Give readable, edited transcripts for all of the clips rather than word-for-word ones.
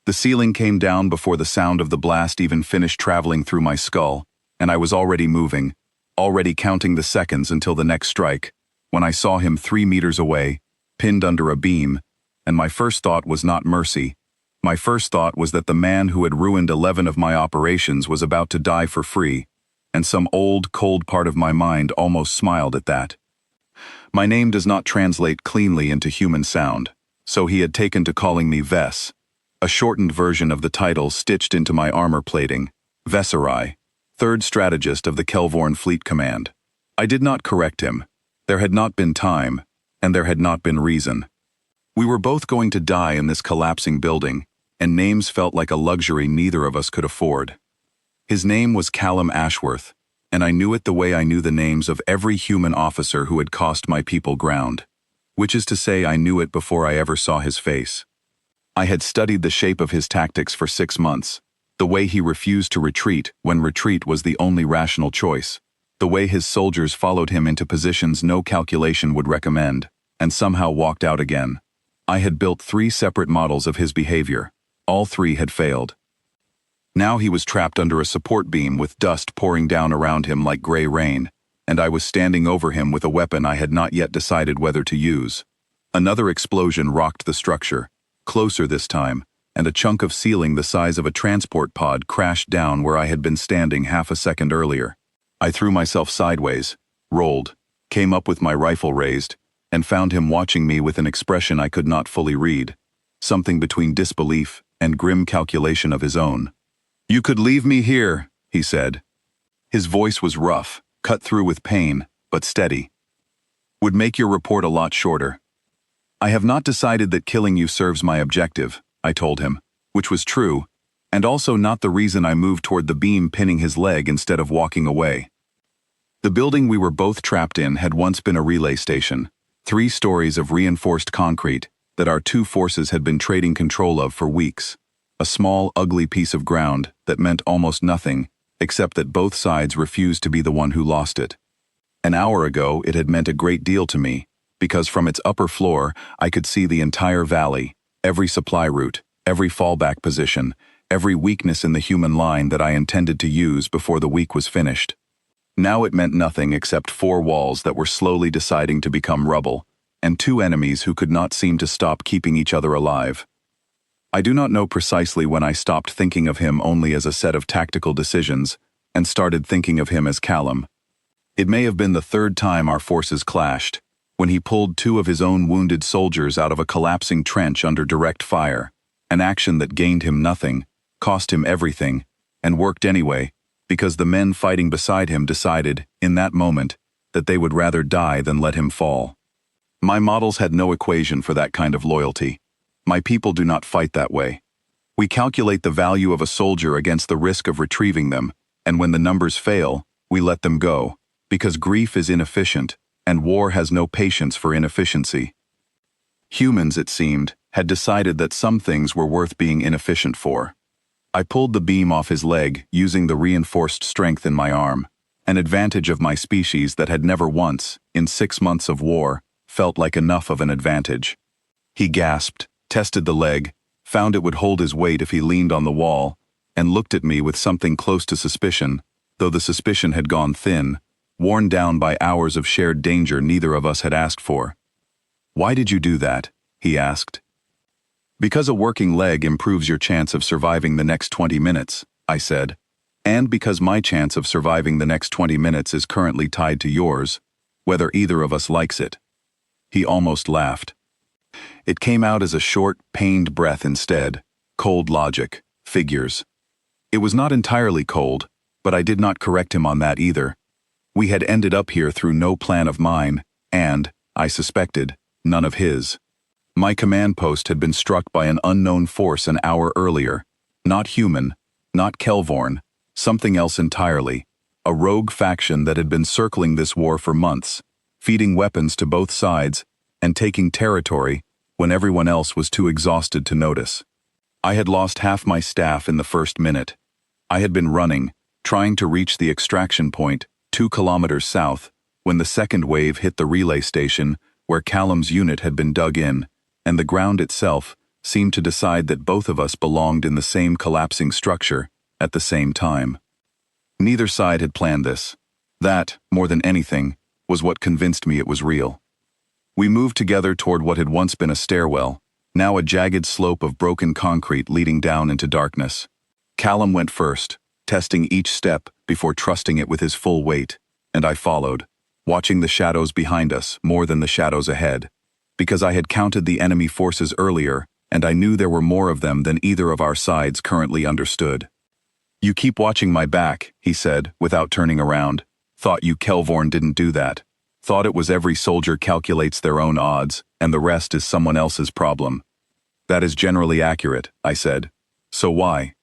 The ceiling came down before the sound of the blast even finished traveling through my skull, and I was already moving, already counting the seconds until the next strike, when I saw him 3 meters away, pinned under a beam, and my first thought was not mercy. My first thought was that the man who had ruined 11 of my operations was about to die for free, and some old, cold part of my mind almost smiled at that. My name does not translate cleanly into human sound, so he had taken to calling me Vess, a shortened version of the title stitched into my armor plating, Vesserai, 3rd Strategist of the Kelvorn Fleet Command. I did not correct him. There had not been time, and there had not been reason. We were both going to die in this collapsing building, and names felt like a luxury neither of us could afford. His name was Callum Ashworth, and I knew it the way I knew the names of every human officer who had cost my people ground, which is to say I knew it before I ever saw his face. I had studied the shape of his tactics for 6 months, the way he refused to retreat when retreat was the only rational choice, the way his soldiers followed him into positions no calculation would recommend, and somehow walked out again. I had built 3 separate models of his behavior. All 3 had failed. Now he was trapped under a support beam with dust pouring down around him like gray rain, and I was standing over him with a weapon I had not yet decided whether to use. Another explosion rocked the structure, closer this time, and a chunk of ceiling the size of a transport pod crashed down where I had been standing half a second earlier. I threw myself sideways, rolled, came up with my rifle raised, and found him watching me with an expression I could not fully read, something between disbelief and grim calculation of his own. "You could leave me here," he said. His voice was rough, cut through with pain, but steady. "Would make your report a lot shorter." "I have not decided that killing you serves my objective," I told him, which was true, and also not the reason I moved toward the beam pinning his leg instead of walking away. The building we were both trapped in had once been a relay station, 3 stories of reinforced concrete that our 2 forces had been trading control of for weeks. A small, ugly piece of ground that meant almost nothing, except that both sides refused to be the one who lost it. An hour ago, it had meant a great deal to me, because from its upper floor, I could see the entire valley, every supply route, every fallback position, every weakness in the human line that I intended to use before the week was finished. Now it meant nothing except 4 walls that were slowly deciding to become rubble, and 2 enemies who could not seem to stop keeping each other alive. I do not know precisely when I stopped thinking of him only as a set of tactical decisions and started thinking of him as Callum. It may have been the 3rd time our forces clashed, when he pulled 2 of his own wounded soldiers out of a collapsing trench under direct fire, an action that gained him nothing, cost him everything, and worked anyway, because the men fighting beside him decided, in that moment, that they would rather die than let him fall. My models had no equation for that kind of loyalty. My people do not fight that way. We calculate the value of a soldier against the risk of retrieving them, and when the numbers fail, we let them go, because grief is inefficient, and war has no patience for inefficiency. Humans, it seemed, had decided that some things were worth being inefficient for. I pulled the beam off his leg using the reinforced strength in my arm, an advantage of my species that had never once, in 6 months of war, felt like enough of an advantage. He gasped, tested the leg, found it would hold his weight if he leaned on the wall, and looked at me with something close to suspicion, though the suspicion had gone thin, worn down by hours of shared danger neither of us had asked for. "Why did you do that?" he asked. "Because a working leg improves your chance of surviving the next 20 minutes, I said, "and because my chance of surviving the next 20 minutes is currently tied to yours, whether either of us likes it." He almost laughed. It came out as a short, pained breath instead, cold logic, figures. It was not entirely cold, but I did not correct him on that either. We had ended up here through no plan of mine, and, I suspected, none of his. My command post had been struck by an unknown force an hour earlier, not human, not Kelvorn, something else entirely, a rogue faction that had been circling this war for months, feeding weapons to both sides, and taking territory when everyone else was too exhausted to notice. I had lost half my staff in the first minute. I had been running, trying to reach the extraction point, 2 kilometers south, when the second wave hit the relay station where Callum's unit had been dug in, and the ground itself, seemed to decide that both of us belonged in the same collapsing structure at the same time. Neither side had planned this. That, more than anything, was what convinced me it was real. We moved together toward what had once been a stairwell, now a jagged slope of broken concrete leading down into darkness. Callum went first, testing each step before trusting it with his full weight, and I followed, watching the shadows behind us more than the shadows ahead, because I had counted the enemy forces earlier, and I knew there were more of them than either of our sides currently understood. "You keep watching my back," he said, without turning around. "Thought you Kelvorn didn't do that. Thought it was every soldier calculates their own odds, and the rest is someone else's problem." "That is generally accurate," I said. "So why?"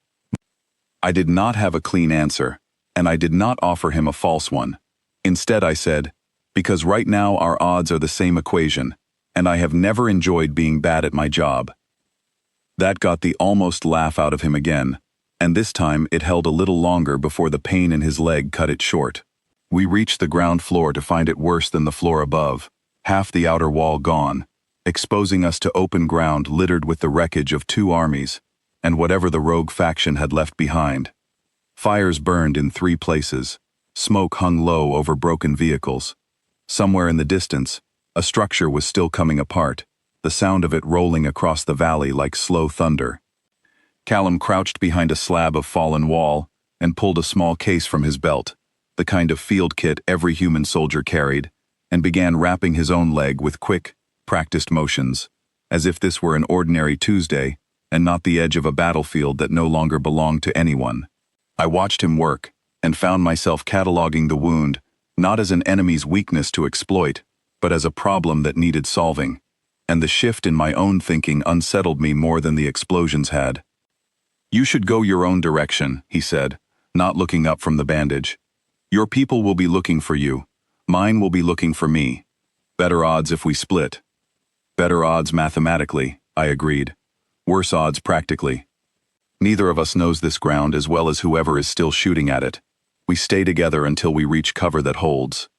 I did not have a clean answer, and I did not offer him a false one. Instead I said, "Because right now our odds are the same equation, and I have never enjoyed being bad at my job." That got the almost laugh out of him again, and this time it held a little longer before the pain in his leg cut it short. We reached the ground floor to find it worse than the floor above, half the outer wall gone, exposing us to open ground littered with the wreckage of 2 armies, and whatever the rogue faction had left behind. Fires burned in 3 places. Smoke hung low over broken vehicles. Somewhere in the distance, a structure was still coming apart, the sound of it rolling across the valley like slow thunder. Callum crouched behind a slab of fallen wall and pulled a small case from his belt, the kind of field kit every human soldier carried, and began wrapping his own leg with quick, practiced motions, as if this were an ordinary Tuesday and not the edge of a battlefield that no longer belonged to anyone. I watched him work, and found myself cataloging the wound, not as an enemy's weakness to exploit, but as a problem that needed solving, and the shift in my own thinking unsettled me more than the explosions had. "You should go your own direction," he said, not looking up from the bandage. "Your people will be looking for you. Mine will be looking for me. Better odds if we split." "Better odds mathematically," I agreed. "Worse odds practically. Neither of us knows this ground as well as whoever is still shooting at it. We stay together until we reach cover that holds."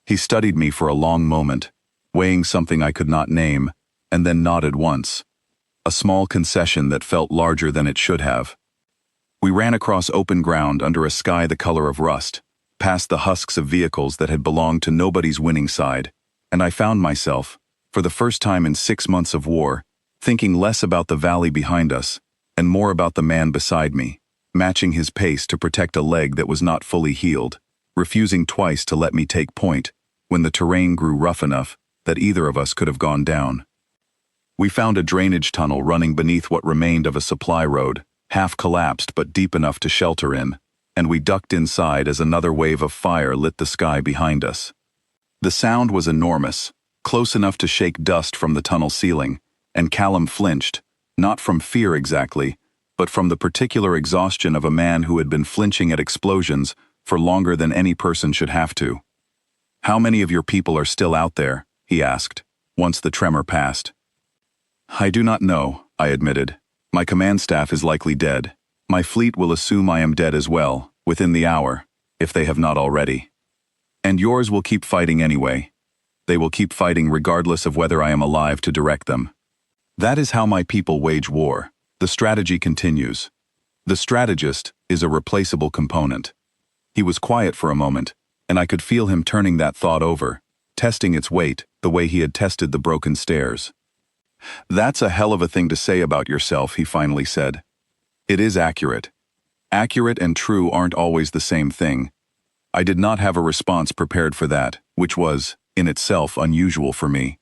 He studied me for a long moment, weighing something I could not name, and then nodded once. A small concession that felt larger than it should have. We ran across open ground under a sky the color of rust, past the husks of vehicles that had belonged to nobody's winning side, and I found myself, for the first time in 6 months of war, thinking less about the valley behind us, and more about the man beside me, matching his pace to protect a leg that was not fully healed, refusing twice to let me take point, when the terrain grew rough enough that either of us could have gone down. We found a drainage tunnel running beneath what remained of a supply road, half collapsed but deep enough to shelter in, and we ducked inside as another wave of fire lit the sky behind us. The sound was enormous, close enough to shake dust from the tunnel ceiling, and Callum flinched, not from fear exactly, but from the particular exhaustion of a man who had been flinching at explosions for longer than any person should have to. "How many of your people are still out there?" he asked, once the tremor passed. "I do not know," I admitted. "My command staff is likely dead. My fleet will assume I am dead as well, within the hour, if they have not already. And yours will keep fighting anyway. They will keep fighting regardless of whether I am alive to direct them. That is how my people wage war." The strategy continues. The strategist is a replaceable component. He was quiet for a moment, and I could feel him turning that thought over, testing its weight the way he had tested the broken stairs. "That's a hell of a thing to say about yourself," he finally said. "It is accurate. Accurate and true aren't always the same thing." I did not have a response prepared for that, which was, in itself, unusual for me.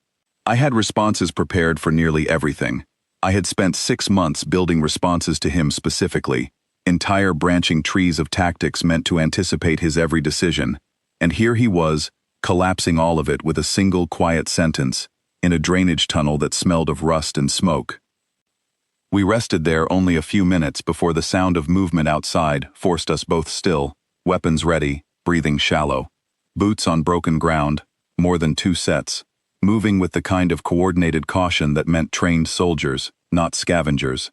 I had responses prepared for nearly everything. I had spent 6 months building responses to him specifically, entire branching trees of tactics meant to anticipate his every decision, and here he was, collapsing all of it with a single quiet sentence, in a drainage tunnel that smelled of rust and smoke. We rested there only a few minutes before the sound of movement outside forced us both still, weapons ready, breathing shallow. Boots on broken ground, more than 2 sets, moving with the kind of coordinated caution that meant trained soldiers, not scavengers.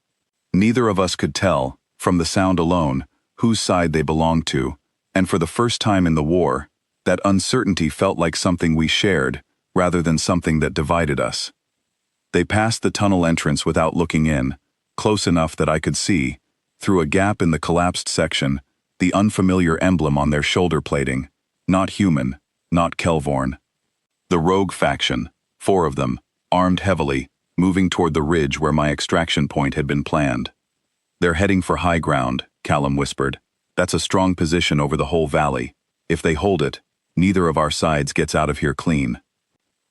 Neither of us could tell, from the sound alone, whose side they belonged to, and for the first time in the war, that uncertainty felt like something we shared, rather than something that divided us. They passed the tunnel entrance without looking in, close enough that I could see, through a gap in the collapsed section, the unfamiliar emblem on their shoulder plating. Not human, not Kelvorn. The rogue faction, 4 of them, armed heavily, moving toward the ridge where my extraction point had been planned. They're heading for high ground, Callum whispered. That's a strong position over the whole valley. If they hold it, neither of our sides gets out of here clean.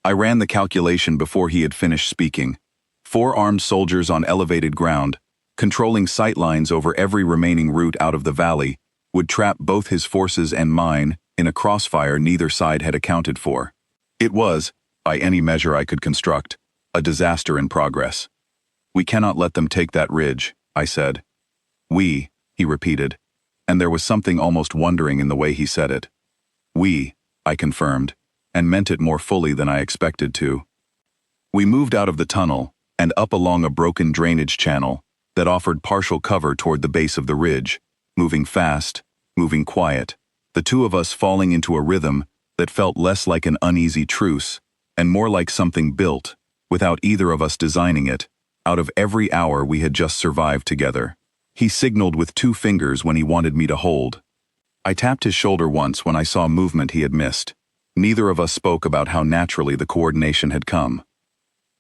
I ran the calculation before he had finished speaking. 4 armed soldiers on elevated ground, controlling sight lines over every remaining route out of the valley, would trap both his forces and mine in a crossfire neither side had accounted for. It was, by any measure I could construct, a disaster in progress. We cannot let them take that ridge, I said. We, he repeated, and there was something almost wondering in the way he said it. We, I confirmed, and meant it more fully than I expected to. We moved out of the tunnel and up along a broken drainage channel that offered partial cover toward the base of the ridge, moving fast, moving quiet, the 2 of us falling into a rhythm that felt less like an uneasy truce and more like something built, without either of us designing it, out of every hour we had just survived together. He signaled with 2 fingers when he wanted me to hold. I tapped his shoulder once when I saw movement he had missed. Neither of us spoke about how naturally the coordination had come.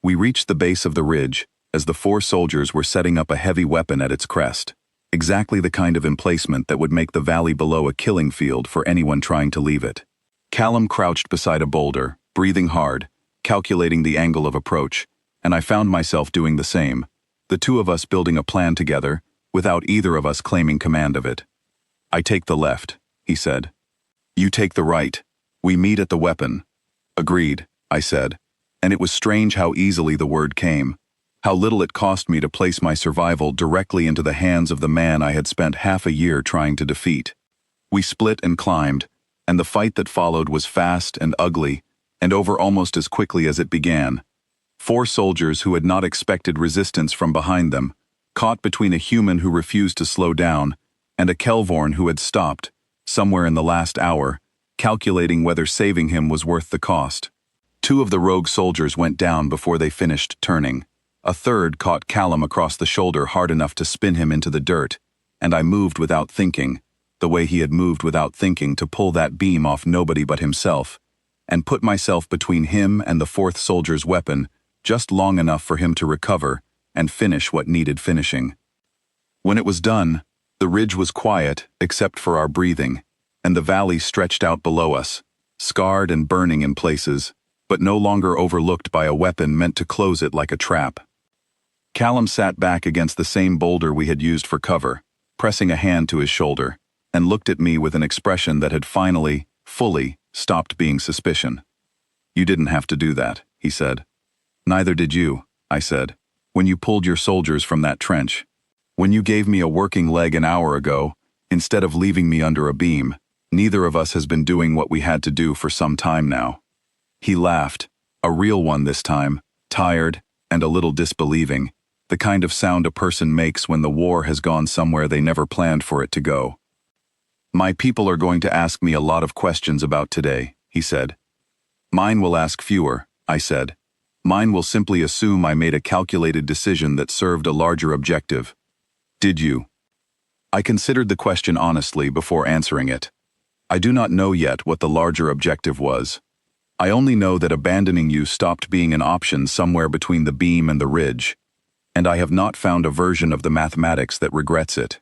We reached the base of the ridge as the 4 soldiers were setting up a heavy weapon at its crest, exactly the kind of emplacement that would make the valley below a killing field for anyone trying to leave it. Callum crouched beside a boulder, breathing hard, calculating the angle of approach, and I found myself doing the same, the 2 of us building a plan together, without either of us claiming command of it. I take the left, he said. You take the right. We meet at the weapon. Agreed, I said, and it was strange how easily the word came, how little it cost me to place my survival directly into the hands of the man I had spent half a year trying to defeat. We split and climbed, and the fight that followed was fast and ugly, and over almost as quickly as it began. 4 soldiers who had not expected resistance from behind them, caught between a human who refused to slow down and a Kelvorn who had stopped, somewhere in the last hour, calculating whether saving him was worth the cost. 2 of the rogue soldiers went down before they finished turning. A third caught Callum across the shoulder hard enough to spin him into the dirt, and I moved without thinking, the way he had moved without thinking to pull that beam off nobody but himself, and put myself between him and the 4th soldier's weapon, just long enough for him to recover and finish what needed finishing. When it was done, the ridge was quiet except for our breathing, and the valley stretched out below us, scarred and burning in places, but no longer overlooked by a weapon meant to close it like a trap. Callum sat back against the same boulder we had used for cover, pressing a hand to his shoulder, and looked at me with an expression that had finally, fully, stopped being suspicion. You didn't have to do that, he said. Neither did you, I said, when you pulled your soldiers from that trench. When you gave me a working leg an hour ago, instead of leaving me under a beam, neither of us has been doing what we had to do for some time now. He laughed, a real one this time, tired and a little disbelieving, the kind of sound a person makes when the war has gone somewhere they never planned for it to go. My people are going to ask me a lot of questions about today, he said. Mine will ask fewer, I said. Mine will simply assume I made a calculated decision that served a larger objective. Did you? I considered the question honestly before answering it. I do not know yet what the larger objective was. I only know that abandoning you stopped being an option somewhere between the beam and the ridge, and I have not found a version of the mathematics that regrets it.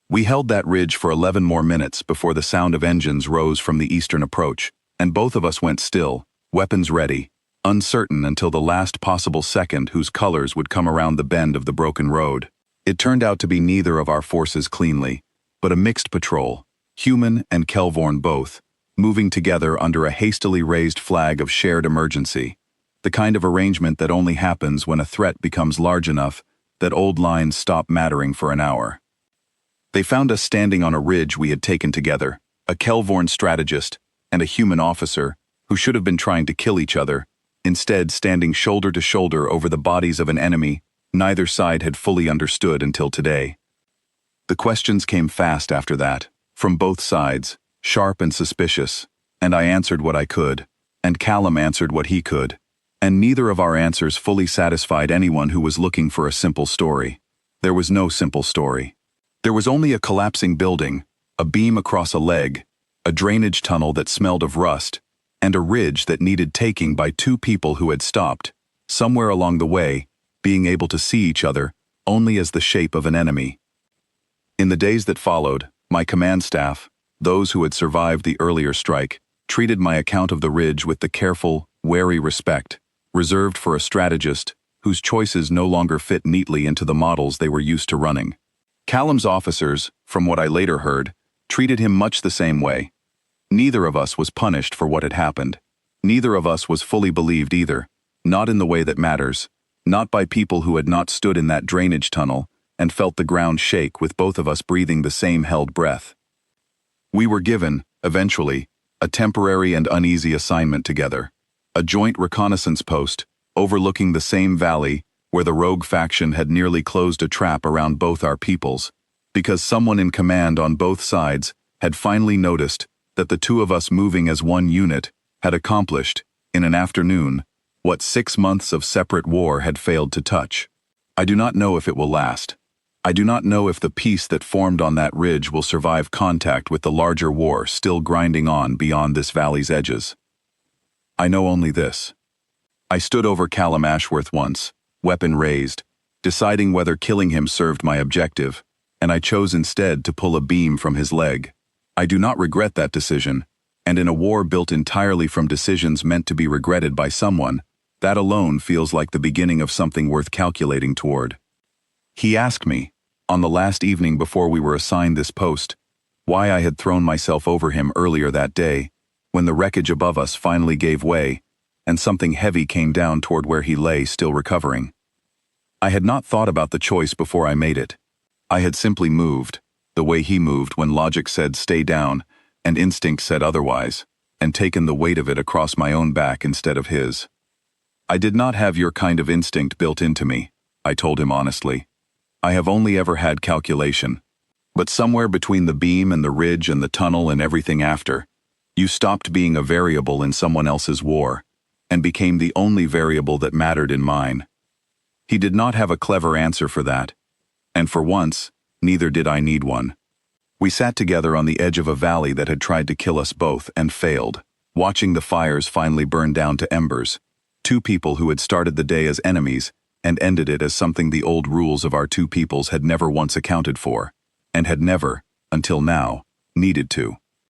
We held that ridge for 11 more minutes before the sound of engines rose from the eastern approach, and both of us went still, weapons ready, uncertain until the last possible second whose colors would come around the bend of the broken road. It turned out to be neither of our forces cleanly, but a mixed patrol, human and Kelvorn both, moving together under a hastily raised flag of shared emergency, the kind of arrangement that only happens when a threat becomes large enough that old lines stop mattering for an hour. They found us standing on a ridge we had taken together, a Kelvorn strategist and a human officer who should have been trying to kill each other, instead standing shoulder to shoulder over the bodies of an enemy neither side had fully understood until today. The questions came fast after that, from both sides, sharp and suspicious, and I answered what I could, and Callum answered what he could, And neither of our answers fully satisfied anyone who was looking for a simple story. There was no simple story. There was only a collapsing building, a beam across a leg, a drainage tunnel that smelled of rust, and a ridge that needed taking by two people who had stopped, somewhere along the way, being able to see each other only as the shape of an enemy. In the days that followed, my command staff, those who had survived the earlier strike, treated my account of the ridge with the careful, wary respect reserved for a strategist whose choices no longer fit neatly into the models they were used to running. Callum's officers, from what I later heard, treated him much the same way. Neither of us was punished for what had happened. Neither of us was fully believed either, not in the way that matters, not by people who had not stood in that drainage tunnel and felt the ground shake with both of us breathing the same held breath. We were given, eventually, a temporary and uneasy assignment together, a joint reconnaissance post overlooking the same valley where the rogue faction had nearly closed a trap around both our peoples, because someone in command on both sides had finally noticed that the two of us moving as one unit had accomplished, in an afternoon, what 6 months of separate war had failed to touch. I do not know if it will last. I do not know if the peace that formed on that ridge will survive contact with the larger war still grinding on beyond this valley's edges. I know only this. I stood over Callum Ashworth once, weapon raised, deciding whether killing him served my objective, and I chose instead to pull a beam from his leg. I do not regret that decision, and in a war built entirely from decisions meant to be regretted by someone, that alone feels like the beginning of something worth calculating toward. He asked me, on the last evening before we were assigned this post, why I had thrown myself over him earlier that day, when the wreckage above us finally gave way, and something heavy came down toward where he lay still recovering. I had not thought about the choice before I made it. I had simply moved, the way he moved when logic said stay down, and instinct said otherwise, and taken the weight of it across my own back instead of his. I did not have your kind of instinct built into me, I told him honestly. I have only ever had calculation. But somewhere between the beam and the ridge and the tunnel and everything after, you stopped being a variable in someone else's war, and became the only variable that mattered in mine. He did not have a clever answer for that, and for once, neither did I need one. We sat together on the edge of a valley that had tried to kill us both and failed, watching the fires finally burn down to embers, two people who had started the day as enemies and ended it as something the old rules of our two peoples had never once accounted for, and had never, until now, needed to.